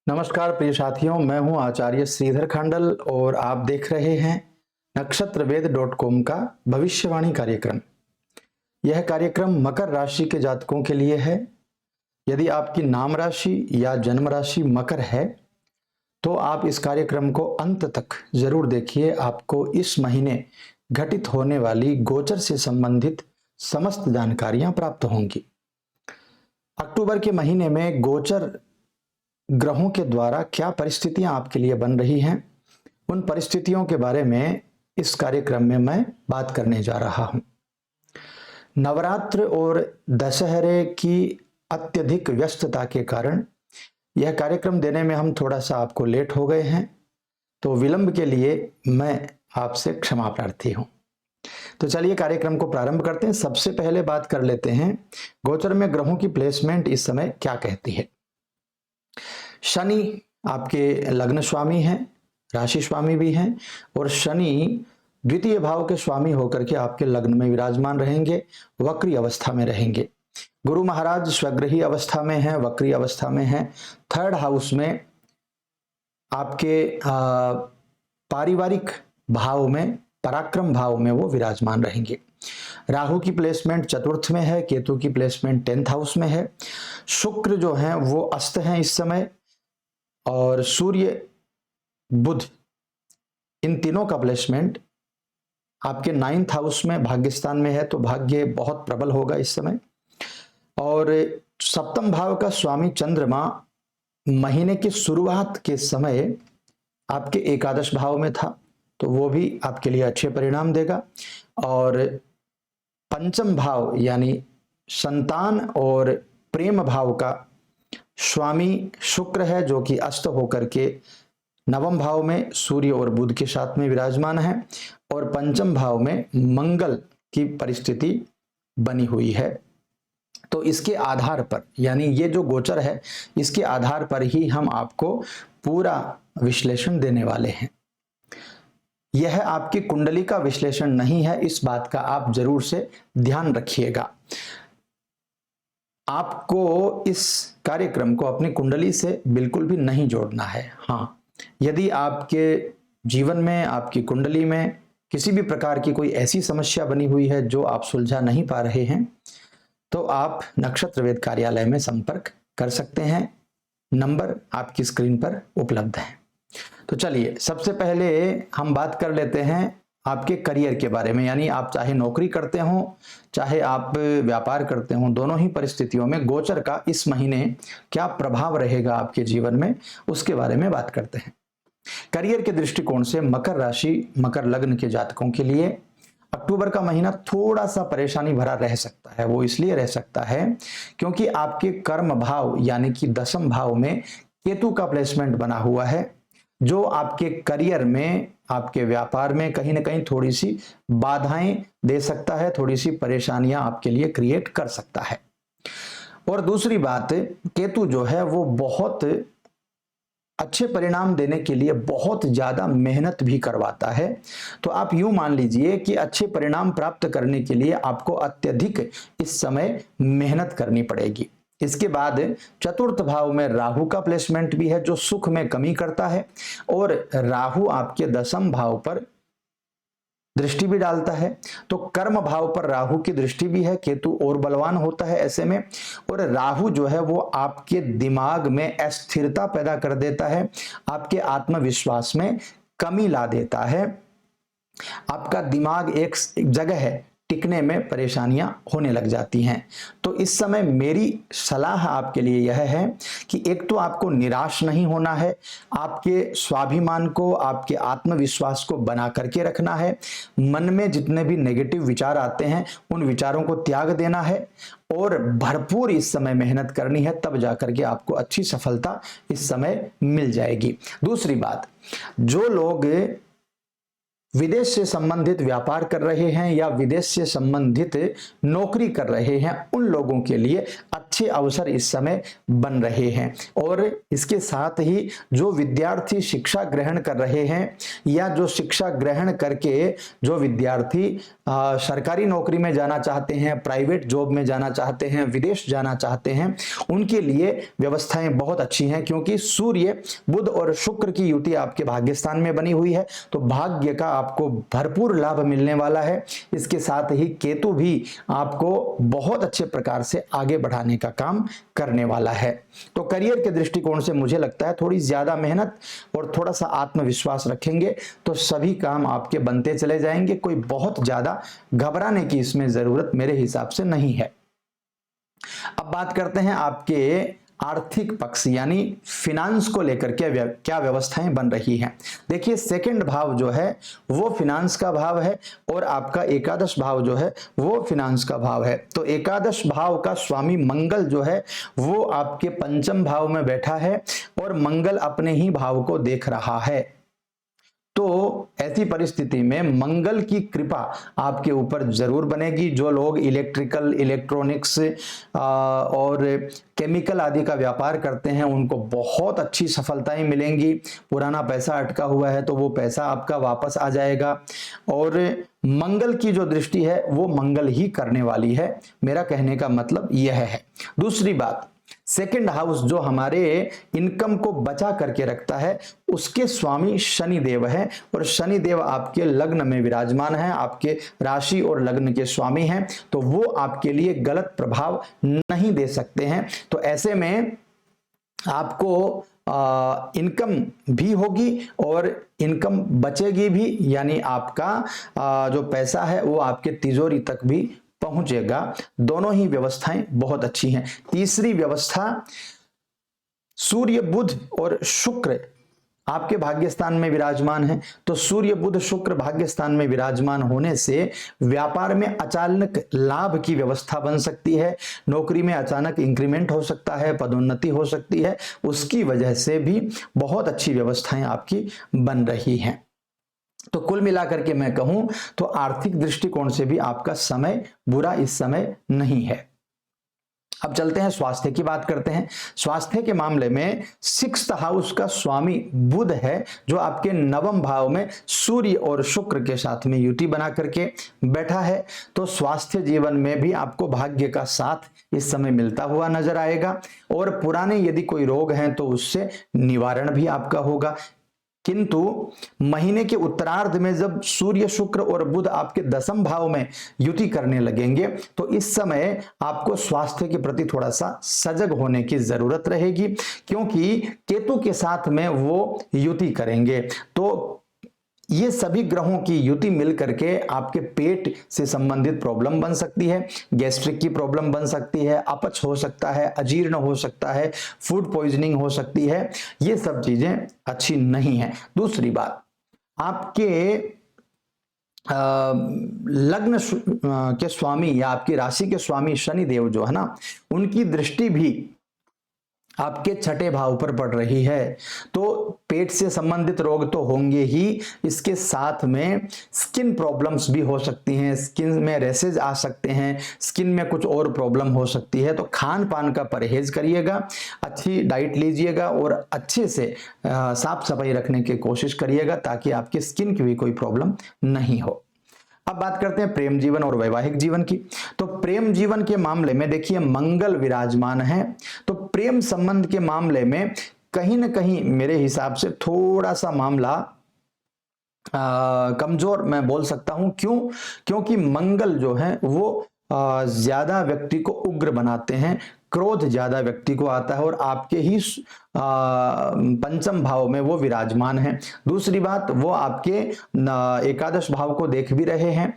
नमस्कार प्रिय साथियों, मैं हूं आचार्य श्रीधर खांडल और आप देख रहे हैं नक्षत्रवेद.com का भविष्यवाणी कार्यक्रम। यह कार्यक्रम मकर राशि के जातकों के लिए है। यदि आपकी नाम राशि या जन्म राशि मकर है तो आप इस कार्यक्रम को अंत तक जरूर देखिए। आपको इस महीने घटित होने वाली गोचर से संबंधित समस्त जानकारियां प्राप्त होंगी। अक्टूबर के महीने में गोचर ग्रहों के द्वारा क्या परिस्थितियां आपके लिए बन रही हैं, उन परिस्थितियों के बारे में इस कार्यक्रम में मैं बात करने जा रहा हूं। नवरात्र और दशहरे की अत्यधिक व्यस्तता के कारण यह कार्यक्रम देने में हम थोड़ा सा आपको लेट हो गए हैं, तो विलंब के लिए मैं आपसे क्षमा प्रार्थी हूं। तो चलिए कार्यक्रम को प्रारंभ करते हैं। सबसे पहले बात कर लेते हैं गोचर में ग्रहों की प्लेसमेंट इस समय क्या कहती है। शनि आपके लग्न स्वामी हैं, राशि स्वामी भी हैं, और शनि द्वितीय भाव के स्वामी होकर के आपके लग्न में विराजमान रहेंगे, वक्री अवस्था में रहेंगे। गुरु महाराज स्वग्रही अवस्था में हैं, वक्री अवस्था में हैं। थर्ड हाउस में आपके पारिवारिक भाव में, पराक्रम भाव में वो विराजमान रहेंगे। राहु की प्लेसमेंट चतुर्थ में है, केतु की प्लेसमेंट 10th हाउस में है। शुक्र जो है वो अस्त हैं इस समय, और सूर्य बुध इन तीनों का प्लेसमेंट आपके 9th हाउस में भाग्यस्थान में है, तो भाग्य बहुत प्रबल होगा इस समय। और सप्तम भाव का स्वामी चंद्रमा महीने की शुरुआत के समय आपके एकादश भाव में था, तो वो भी आपके लिए अच्छे परिणाम देगा। और पंचम भाव यानी संतान और प्रेम भाव का स्वामी शुक्र है, जो कि अस्त होकर के नवम भाव में सूर्य और बुध के साथ में विराजमान है, और पंचम भाव में मंगल की परिस्थिति बनी हुई है। तो इसके आधार पर, यानी ये जो गोचर है इसके आधार पर ही हम आपको पूरा विश्लेषण देने वाले हैं। यह आपकी कुंडली का विश्लेषण नहीं है, इस बात का आप जरूर से ध्यान रखिएगा। आपको इस कार्यक्रम को अपनी कुंडली से बिल्कुल भी नहीं जोड़ना है। हाँ, यदि आपके जीवन में, आपकी कुंडली में किसी भी प्रकार की कोई ऐसी समस्या बनी हुई है जो आप सुलझा नहीं पा रहे हैं, तो आप नक्षत्रवेद कार्यालय में संपर्क कर सकते हैं। नंबर आपकी स्क्रीन पर उपलब्ध है। तो चलिए सबसे पहले हम बात कर लेते हैं आपके करियर के बारे में। यानी आप चाहे नौकरी करते हो, चाहे आप व्यापार करते हो, दोनों ही परिस्थितियों में गोचर का इस महीने क्या प्रभाव रहेगा आपके जीवन में, उसके बारे में बात करते हैं। करियर के दृष्टिकोण से मकर राशि, मकर लग्न के जातकों के लिए अक्टूबर का महीना थोड़ा सा परेशानी भरा रह सकता है। वो इसलिए रह सकता है क्योंकि आपके कर्म भाव यानी कि 10th भाव में केतु का प्लेसमेंट बना हुआ है, जो आपके करियर में, आपके व्यापार में कहीं ना कहीं थोड़ी सी बाधाएं दे सकता है, थोड़ी सी परेशानियां आपके लिए क्रिएट कर सकता है। और दूसरी बात, केतु जो है वो बहुत अच्छे परिणाम देने के लिए बहुत ज्यादा मेहनत भी करवाता है। तो आप यूं मान लीजिए कि अच्छे परिणाम प्राप्त करने के लिए आपको अत्यधिक इस समय मेहनत करनी पड़ेगी। इसके बाद चतुर्थ भाव में राहु का प्लेसमेंट भी है, जो सुख में कमी करता है, और राहु आपके 10th भाव पर दृष्टि भी डालता है। तो कर्म भाव पर राहु की दृष्टि भी है, केतु और बलवान होता है ऐसे में। और राहु जो है वो आपके दिमाग में अस्थिरता पैदा कर देता है, आपके आत्मविश्वास में कमी ला देता है, आपका दिमाग एक जगह है टिकने में परेशानियां होने लग जाती हैं। तो इस समय मेरी सलाह आपके लिए यह है कि एक तो आपको निराश नहीं होना है, आपके स्वाभिमान को, आपके आत्मविश्वास को बना करके रखना है। मन में जितने भी नेगेटिव विचार आते हैं उन विचारों को त्याग देना है, और भरपूर इस समय मेहनत करनी है, तब जाकर के आपको अच्छी सफलता इस समय मिल जाएगी। दूसरी बात, जो लोग विदेश से संबंधित व्यापार कर रहे हैं या विदेश से संबंधित नौकरी कर रहे हैं, उन लोगों के लिए अच्छे अच्छे अवसर इस समय बन रहे हैं। और इसके साथ ही जो विद्यार्थी शिक्षा ग्रहण कर रहे हैं या जो शिक्षा ग्रहण करके जो विद्यार्थी सरकारी नौकरी में जाना चाहते हैं, प्राइवेट जॉब में जाना चाहते हैं, विदेश जाना चाहते हैं, उनके लिए व्यवस्थाएं बहुत अच्छी हैं, क्योंकि सूर्य, बुध और शुक्र की युति आपके भाग्यस्थान में बनी हुई है, तो भाग्य का आपको भरपूर लाभ मिलने वाला है। इसके साथ ही केतु भी आपको बहुत अच्छे प्रकार से आगे बढ़ाने का काम करने वाला है। तो करियर के दृष्टिकोण से मुझे लगता है थोड़ी ज्यादा मेहनत और थोड़ा सा आत्मविश्वास रखेंगे तो सभी काम आपके बनते चले जाएंगे। कोई बहुत ज्यादा घबराने की इसमें जरूरत मेरे हिसाब से नहीं है। अब बात करते हैं आपके आर्थिक पक्ष यानी फिनांस को लेकर के क्या व्यवस्थाएं बन रही हैं। देखिए, सेकंड भाव जो है वो फिनांस का भाव है और आपका एकादश भाव जो है वो फिनांस का भाव है। तो एकादश भाव का स्वामी मंगल जो है वो आपके पंचम भाव में बैठा है और मंगल अपने ही भाव को देख रहा है। तो ऐसी परिस्थिति में मंगल की कृपा आपके ऊपर जरूर बनेगी। जो लोग इलेक्ट्रिकल, इलेक्ट्रॉनिक्स और केमिकल आदि का व्यापार करते हैं उनको बहुत अच्छी सफलताएं मिलेंगी। पुराना पैसा अटका हुआ है तो वो पैसा आपका वापस आ जाएगा। और मंगल की जो दृष्टि है वो मंगल ही करने वाली है, मेरा कहने का मतलब यह है। दूसरी बात, सेकंड हाउस जो हमारे इनकम को बचा करके रखता है उसके स्वामी शनि देव है और शनि देव आपके लग्न में विराजमान है, आपके राशि और लग्न के स्वामी हैं, तो वो आपके लिए गलत प्रभाव नहीं दे सकते हैं। तो ऐसे में आपको इनकम भी होगी और इनकम बचेगी भी, यानी आपका जो पैसा है वो आपके तिजोरी तक भी पहुंचेगा। दोनों ही व्यवस्थाएं बहुत अच्छी हैं। तीसरी व्यवस्था, सूर्य, बुध और शुक्र आपके भाग्यस्थान में विराजमान है। तो सूर्य, बुध, शुक्र भाग्यस्थान में विराजमान होने से व्यापार में अचानक लाभ की व्यवस्था बन सकती है, नौकरी में अचानक इंक्रीमेंट हो सकता है, पदोन्नति हो सकती है, उसकी वजह से भी बहुत अच्छी व्यवस्थाएं आपकी बन रही हैं। तो कुल मिलाकर के मैं कहूं तो आर्थिक दृष्टिकोण से भी आपका समय बुरा इस समय नहीं है। अब चलते हैं स्वास्थ्य की बात करते हैं। स्वास्थ्य के मामले में सिक्स्थ हाउस का स्वामी बुध है जो आपके नवम भाव में सूर्य और शुक्र के साथ में युति बना करके बैठा है। तो स्वास्थ्य जीवन में भी आपको भाग्य का साथ इस समय मिलता हुआ नजर आएगा और पुराने यदि कोई रोग हैं तो उससे निवारण भी आपका होगा। किंतु महीने के उत्तरार्ध में जब सूर्य, शुक्र और बुध आपके दसम भाव में युति करने लगेंगे तो इस समय आपको स्वास्थ्य के प्रति थोड़ा सा सजग होने की जरूरत रहेगी, क्योंकि केतु के साथ में वो युति करेंगे। तो ये सभी ग्रहों की युति मिल करके आपके पेट से संबंधित प्रॉब्लम बन सकती है, गैस्ट्रिक की प्रॉब्लम बन सकती है, अपच हो सकता है, अजीर्ण हो सकता है, फूड पॉइजनिंग हो सकती है। ये सब चीजें अच्छी नहीं है। दूसरी बात, आपके लग्न के स्वामी या आपकी राशि के स्वामी शनि देव जो है ना, उनकी दृष्टि भी आपके छठे भाव पर पड़ रही है। तो पेट से संबंधित रोग तो होंगे ही, इसके साथ में स्किन प्रॉब्लम्स भी हो सकती हैं, स्किन में रैसेज आ सकते हैं, स्किन में कुछ और प्रॉब्लम हो सकती है। तो खान पान का परहेज करिएगा, अच्छी डाइट लीजिएगा और अच्छे से साफ सफाई रखने की कोशिश करिएगा ताकि आपकी स्किन की भी कोई प्रॉब्लम नहीं हो। अब बात करते हैं प्रेम जीवन और वैवाहिक जीवन की। तो प्रेम जीवन के मामले में देखिए मंगल विराजमान है, तो प्रेम संबंध के मामले में कहीं ना कहीं मेरे हिसाब से थोड़ा सा मामला कमजोर मैं बोल सकता हूं। क्यों? क्योंकि मंगल जो है वो ज्यादा व्यक्ति को उग्र बनाते हैं, क्रोध ज्यादा व्यक्ति को आता है और आपके ही पंचम भाव में वो विराजमान है। दूसरी बात, वो आपके एकादश भाव को देख भी रहे हैं,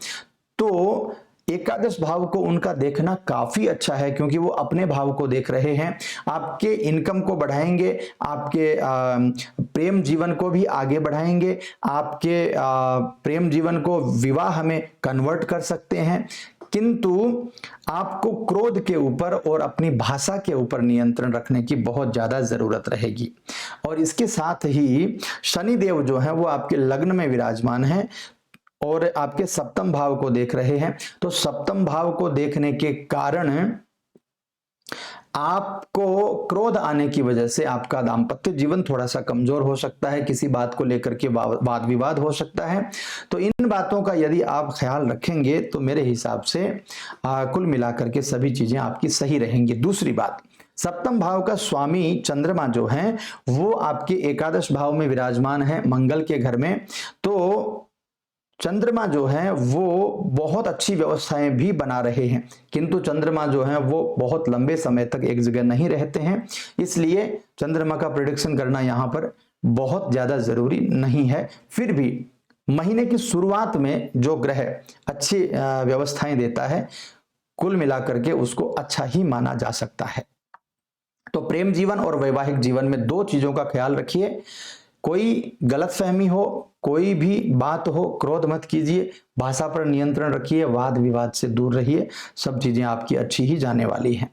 तो एकादश भाव को उनका देखना काफी अच्छा है क्योंकि वो अपने भाव को देख रहे हैं। आपके इनकम को बढ़ाएंगे, आपके प्रेम जीवन को भी आगे बढ़ाएंगे, आपके प्रेम जीवन को विवाह में कन्वर्ट कर सकते हैं। किंतु आपको क्रोध के ऊपर और अपनी भाषा के ऊपर नियंत्रण रखने की बहुत ज्यादा जरूरत रहेगी। और इसके साथ ही शनि देव जो है वो आपके लग्न में विराजमान है और आपके सप्तम भाव को देख रहे हैं। तो सप्तम भाव को देखने के कारण आपको क्रोध आने की वजह से आपका दाम्पत्य जीवन थोड़ा सा कमजोर हो सकता है, किसी बात को लेकर के वाद विवाद हो सकता है। तो इन बातों का यदि आप ख्याल रखेंगे तो मेरे हिसाब से कुल मिलाकर के सभी चीजें आपकी सही रहेंगी। दूसरी बात, सप्तम भाव का स्वामी चंद्रमा जो है वो आपके एकादश भाव में विराजमान है मंगल के घर में। तो चंद्रमा जो है वो बहुत अच्छी व्यवस्थाएं भी बना रहे हैं, किंतु चंद्रमा जो है वो बहुत लंबे समय तक एक जगह नहीं रहते हैं, इसलिए चंद्रमा का प्रेडिक्शन करना यहाँ पर बहुत ज्यादा जरूरी नहीं है। फिर भी महीने की शुरुआत में जो ग्रह अच्छी व्यवस्थाएं देता है, कुल मिलाकर के उसको अच्छा ही माना जा सकता है। तो प्रेम जीवन और वैवाहिक जीवन में दो चीजों का ख्याल रखिए, कोई गलतफहमी हो, कोई भी बात हो, क्रोध मत कीजिए, भाषा पर नियंत्रण रखिए, वाद विवाद से दूर रहिए, सब चीजें आपकी अच्छी ही जाने वाली हैं।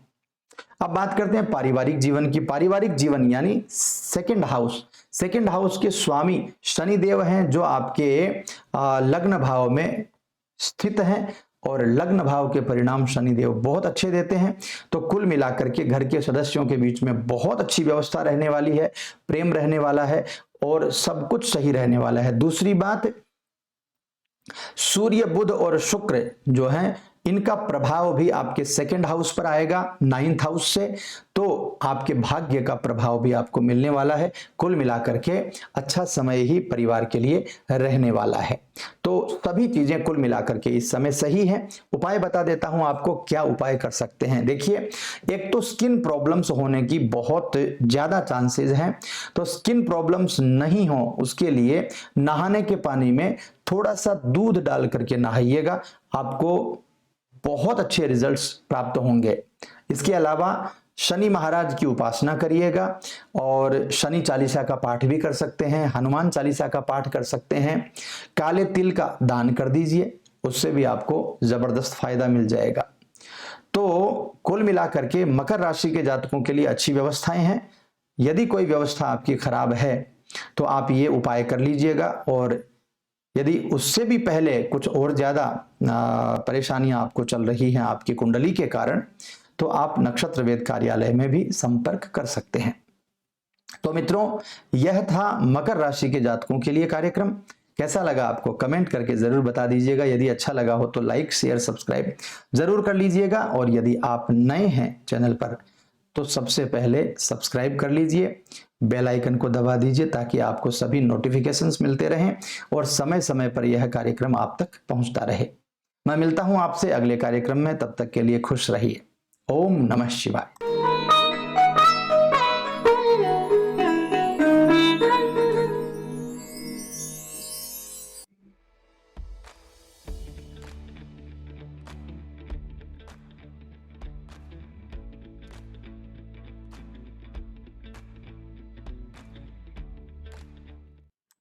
अब बात करते हैं पारिवारिक जीवन की। पारिवारिक जीवन यानी सेकंड हाउस, सेकंड हाउस के स्वामी शनिदेव हैं जो आपके लग्न भाव में स्थित हैं और लग्न भाव के परिणाम शनिदेव बहुत अच्छे देते हैं। तो कुल मिलाकर के घर के सदस्यों के बीच में बहुत अच्छी व्यवस्था रहने वाली है, प्रेम रहने वाला है और सब कुछ सही रहने वाला है। दूसरी बात, सूर्य बुध और शुक्र जो है इनका प्रभाव भी आपके सेकंड हाउस पर आएगा, 9th हाउस से, तो आपके भाग्य का प्रभाव भी आपको मिलने वाला है। कुल मिलाकर के अच्छा समय ही परिवार के लिए रहने वाला है। तो सभी चीजें कुल मिलाकर के इस समय सही है। उपाय बता देता हूं आपको क्या उपाय कर सकते हैं। देखिए, एक तो स्किन प्रॉब्लम्स होने की बहुत ज्यादा चांसेस हैं, तो स्किन प्रॉब्लम्स नहीं हो उसके लिए नहाने के पानी में थोड़ा सा दूध डाल करके नहाइएगा, आपको बहुत अच्छे रिजल्ट्स प्राप्त होंगे। इसके अलावा शनि महाराज की उपासना करिएगा और शनि चालीसा का पाठ भी कर सकते हैं, हनुमान चालीसा का पाठ कर सकते हैं, काले तिल का दान कर दीजिए, उससे भी आपको जबरदस्त फायदा मिल जाएगा। तो कुल मिलाकर के मकर राशि के जातकों के लिए अच्छी व्यवस्थाएं हैं। यदि कोई व्यवस्था आपकी खराब है तो आप ये उपाय कर लीजिएगा, और यदि उससे भी पहले कुछ और ज्यादा परेशानियां आपको चल रही हैं आपकी कुंडली के कारण, तो आप नक्षत्र वेद कार्यालय में भी संपर्क कर सकते हैं। तो मित्रों, यह था मकर राशि के जातकों के लिए कार्यक्रम। कैसा लगा आपको कमेंट करके जरूर बता दीजिएगा। यदि अच्छा लगा हो तो लाइक शेयर सब्सक्राइब जरूर कर लीजिएगा, और यदि आप नए हैं चैनल पर तो सबसे पहले सब्सक्राइब कर लीजिए, बेल आइकन को दबा दीजिए ताकि आपको सभी नोटिफिकेशंस मिलते रहें और समय समय पर यह कार्यक्रम आप तक पहुंचता रहे। मैं मिलता हूं आपसे अगले कार्यक्रम में, तब तक के लिए खुश रहिए। ओम नमः शिवाय।